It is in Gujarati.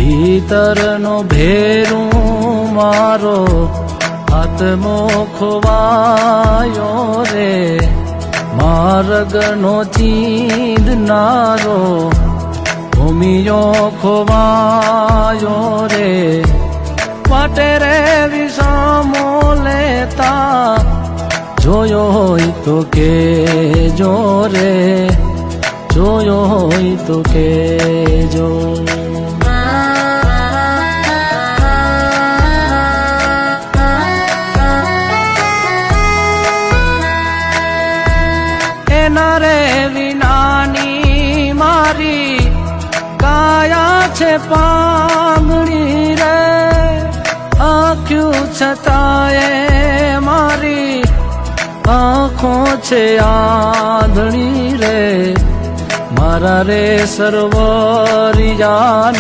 ભીતરનો ભેરું મારો આત્મો ખોવાયો રે, માર્ગનો ચીંધનારો ભૂમિયો ખોવાયો રે, વાટે રે વિષમો લેતા જોયો હોય તો કેજો રે, જોયો હોય તો કેજો. એના રે વિનાની મારી કાયા છે પાંગળી રે, આંખ્યું છતાંય મારી આંખો છે આંધળી રે, મારા રે સર્વરિયાનો